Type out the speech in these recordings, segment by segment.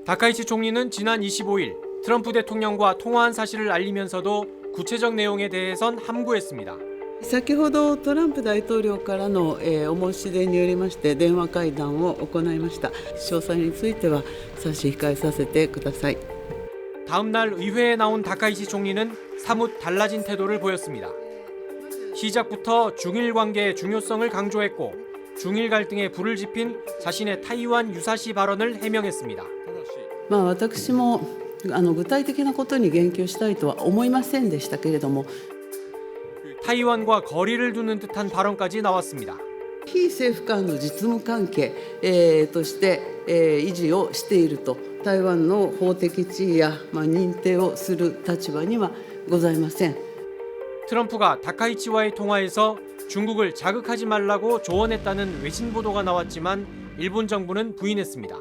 다카이치 총리는 지난 25일 트럼프 대통령과 통화한 사실을 알리면서도 구체적 내용에 대해선 함구했습니다. 先ほどトランプ大統領からの、お申し出によりまして電話会談を行いました。詳細については差し控えさせてください。 다음 날 의회에 나온 다카이치 총리는 사뭇 달라진 태도를 보였습니다. 시작부터 중일 관계의 중요성을 강조했고 중일 갈등에 불을 지핀 자신의 타이완 유사시 발언을 해명했습니다. 私も具体的なことに言及したいとは思いませんでしたけれども、 타이완과 거리를 두는 듯한 발언까지 나왔습니다. 非政府間の実務関係、として、維持をしていると、台湾の法的地位や、認定をする立場にはございません。 트럼프가 다카이치와의 통화에서 중국을 자극하지 말라고 조언했다는 외신 보도가 나왔지만 일본 정부는 부인했습니다.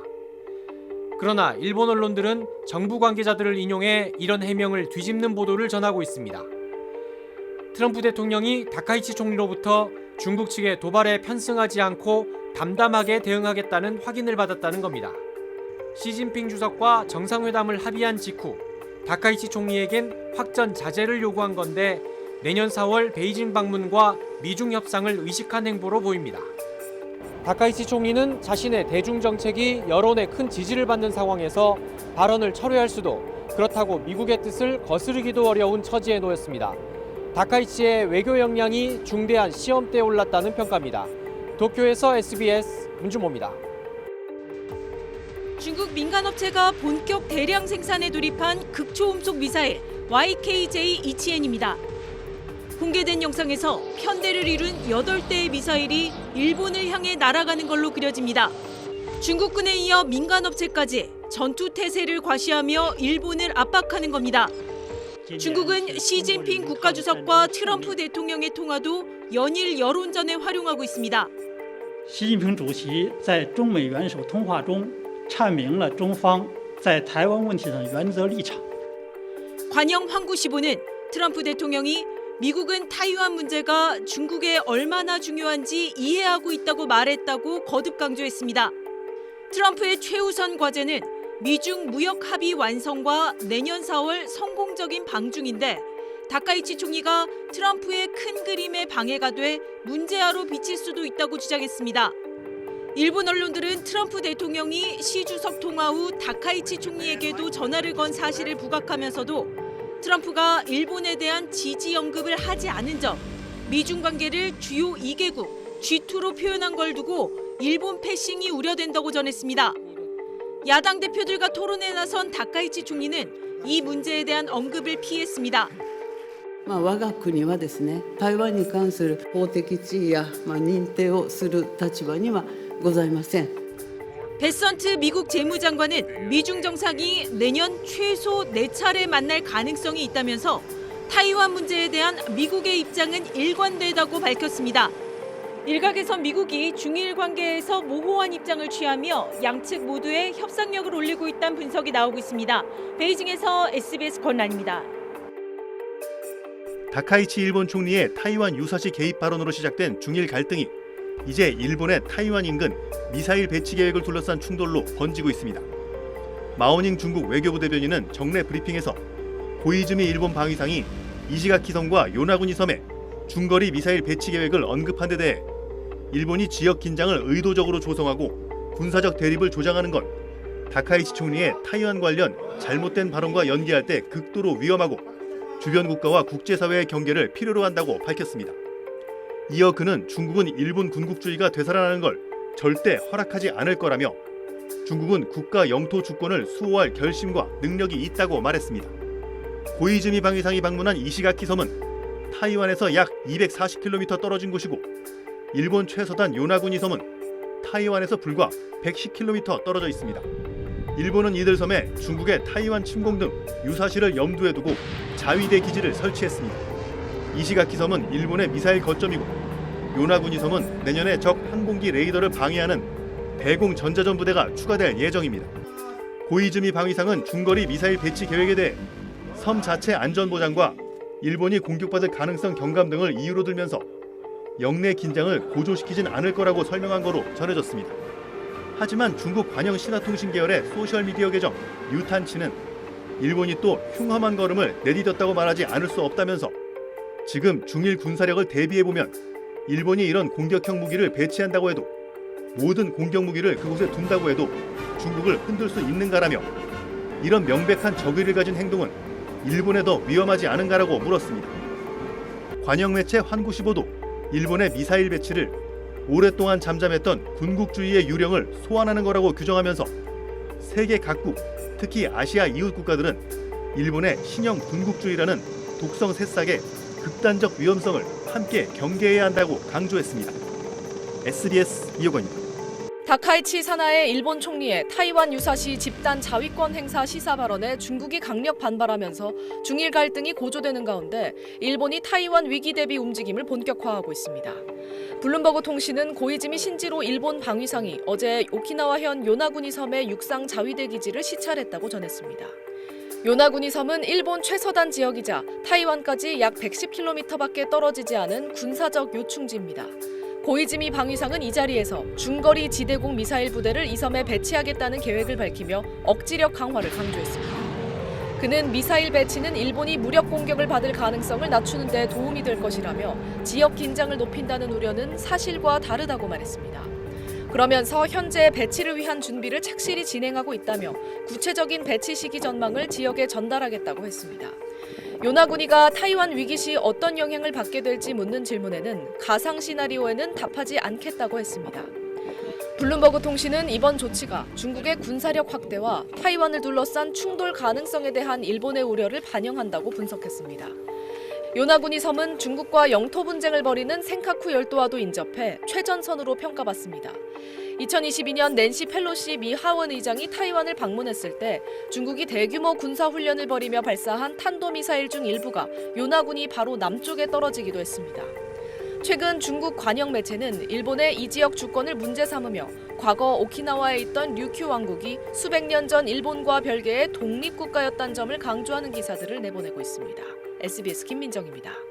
그러나 일본 언론들은 정부 관계자들을 인용해 이런 해명을 뒤집는 보도를 전하고 있습니다. 트럼프 대통령이 다카이치 총리로부터 중국 측의 도발에 편승하지 않고 담담하게 대응하겠다는 확인을 받았다는 겁니다. 시진핑 주석과 정상회담을 합의한 직후 다카이치 총리에겐 확전 자제를 요구한 건데 내년 4월 베이징 방문과 미중 협상을 의식한 행보로 보입니다. 다카이치 총리는 자신의 대중 정책이 여론의 큰 지지를 받는 상황에서 발언을 철회할 수도 그렇다고 미국의 뜻을 거스르기도 어려운 처지에 놓였습니다. 다카이치의 외교 역량이 중대한 시험대에 올랐다는 평가입니다. 도쿄에서 SBS 문주모입니다. 중국 민간업체가 본격 대량 생산에 돌입한 극초음속 미사일 YKJ-2N입니다. 공개된 영상에서 편대를 이룬 8대의 미사일이 일본을 향해 날아가는 걸로 그려집니다. 중국군에 이어 민간업체까지 전투 태세를 과시하며 일본을 압박하는 겁니다. 중국은 시진핑 국가주석과 트럼프 대통령의 통화도 연일 여론전에 활용하고 있습니다. 习近平主席在中美元首通话中阐明了中方在台湾问题的原则立场。 관영 황구시보는 트럼프 대통령이 미국은 타이완 문제가 중국에 얼마나 중요한지 이해하고 있다고 말했다고 거듭 강조했습니다. 트럼프의 최우선 과제는 미중 무역 합의 완성과 내년 4월 성공적인 방중인데 다카이치 총리가 트럼프의 큰 그림에 방해가 돼 문제아로 비칠 수도 있다고 주장했습니다. 일본 언론들은 트럼프 대통령이 시 주석 통화 후 다카이치 총리에게도 전화를 건 사실을 부각하면서도 트럼프가 일본에 대한 지지 언급을 하지 않은 점, 미중 관계를 주요 2개국 G2로 표현한 걸 두고 일본 패싱이 우려된다고 전했습니다. 야당 대표들과 토론에 나선 다카이치 총리는 이 문제에 대한 언급을 피했습니다. 我が国はですね、台湾に関する法的地位や、認定をする立場にはございません。 베선트 미국 재무장관은 미중 정상이 내년 최소 4차례 만날 가능성이 있다면서 타이완 문제에 대한 미국의 입장은 일관되다고 밝혔습니다. 일각에선 미국이 중일 관계에서 모호한 입장을 취하며 양측 모두의 협상력을 올리고 있다는 분석이 나오고 있습니다. 베이징에서 SBS 권란입니다. 다카이치 일본 총리의 타이완 유사시 개입 발언으로 시작된 중일 갈등이 이제 일본의 타이완 인근 미사일 배치 계획을 둘러싼 충돌로 번지고 있습니다. 마오닝 중국 외교부 대변인은 정례 브리핑에서 고이즈미 일본 방위상이 이시가키섬과 요나구니 섬에 중거리 미사일 배치 계획을 언급한 데 대해 일본이 지역 긴장을 의도적으로 조성하고 군사적 대립을 조장하는 건 다카이치 총리의 타이완 관련 잘못된 발언과 연계할 때 극도로 위험하고 주변 국가와 국제사회의 경계를 필요로 한다고 밝혔습니다. 이어 그는 중국은 일본 군국주의가 되살아나는 걸 절대 허락하지 않을 거라며 중국은 국가 영토 주권을 수호할 결심과 능력이 있다고 말했습니다. 고이즈미 방위상이 방문한 이시가키 섬은 타이완에서 약 240km 떨어진 곳이고 일본 최서단 요나구니 섬은 타이완에서 불과 110km 떨어져 있습니다. 일본은 이들 섬에 중국의 타이완 침공 등 유사시를 염두에 두고 자위대 기지를 설치했습니다. 이시가키 섬은 일본의 미사일 거점이고 요나구니 섬은 내년에 적 항공기 레이더를 방해하는 대공 전자전 부대가 추가될 예정입니다. 고이즈미 방위상은 중거리 미사일 배치 계획에 대해 섬 자체 안전 보장과 일본이 공격받을 가능성 경감 등을 이유로 들면서 영내 긴장을 고조시키진 않을 거라고 설명한 거로 전해졌습니다. 하지만 중국 관영 신화통신 계열의 소셜미디어 계정 뉴탄치는 일본이 또 흉함한 걸음을 내디뎠다고 말하지 않을 수 없다면서 지금 중일 군사력을 대비해보면 일본이 이런 공격형 무기를 배치한다고 해도 모든 공격 무기를 그곳에 둔다고 해도 중국을 흔들 수 있는가라며 이런 명백한 적의를 가진 행동은 일본에 더 위험하지 않은가라고 물었습니다. 관영 매체 환구시보도 일본의 미사일 배치를 오랫동안 잠잠했던 군국주의의 유령을 소환하는 거라고 규정하면서 세계 각국, 특히 아시아 이웃 국가들은 일본의 신형 군국주의라는 독성 새싹의 극단적 위험성을 함께 경계해야 한다고 강조했습니다. SBS 이호건입니다. 다카이치 사나의 일본 총리의 타이완 유사시 집단 자위권 행사 시사 발언에 중국이 강력 반발하면서 중일 갈등이 고조되는 가운데 일본이 타이완 위기 대비 움직임을 본격화하고 있습니다. 블룸버그 통신은 고이즈미 신지로 일본 방위상이 어제 오키나와현 요나구니 섬의 육상 자위대 기지를 시찰했다고 전했습니다. 요나구니 섬은 일본 최서단 지역이자 타이완까지 약 110km밖에 떨어지지 않은 군사적 요충지입니다. 고이즈미 방위상은 이 자리에서 중거리 지대공 미사일 부대를 이 섬에 배치하겠다는 계획을 밝히며 억지력 강화를 강조했습니다. 그는 미사일 배치는 일본이 무력 공격을 받을 가능성을 낮추는 데 도움이 될 것이라며 지역 긴장을 높인다는 우려는 사실과 다르다고 말했습니다. 그러면서 현재 배치를 위한 준비를 착실히 진행하고 있다며 구체적인 배치 시기 전망을 지역에 전달하겠다고 했습니다. 요나구니가 타이완 위기 시 어떤 영향을 받게 될지 묻는 질문에는 가상 시나리오에는 답하지 않겠다고 했습니다. 블룸버그 통신은 이번 조치가 중국의 군사력 확대와 타이완을 둘러싼 충돌 가능성에 대한 일본의 우려를 반영한다고 분석했습니다. 요나구니 섬은 중국과 영토 분쟁을 벌이는 센카쿠 열도와도 인접해 최전선으로 평가받습니다. 2022년 낸시 펠로시 미 하원 의장이 타이완을 방문했을 때 중국이 대규모 군사훈련을 벌이며 발사한 탄도미사일 중 일부가 요나구니 바로 남쪽에 떨어지기도 했습니다. 최근 중국 관영 매체는 일본의 이 지역 주권을 문제 삼으며 과거 오키나와에 있던 류큐 왕국이 수백 년 전 일본과 별개의 독립국가였다는 점을 강조하는 기사들을 내보내고 있습니다. SBS 김민정입니다.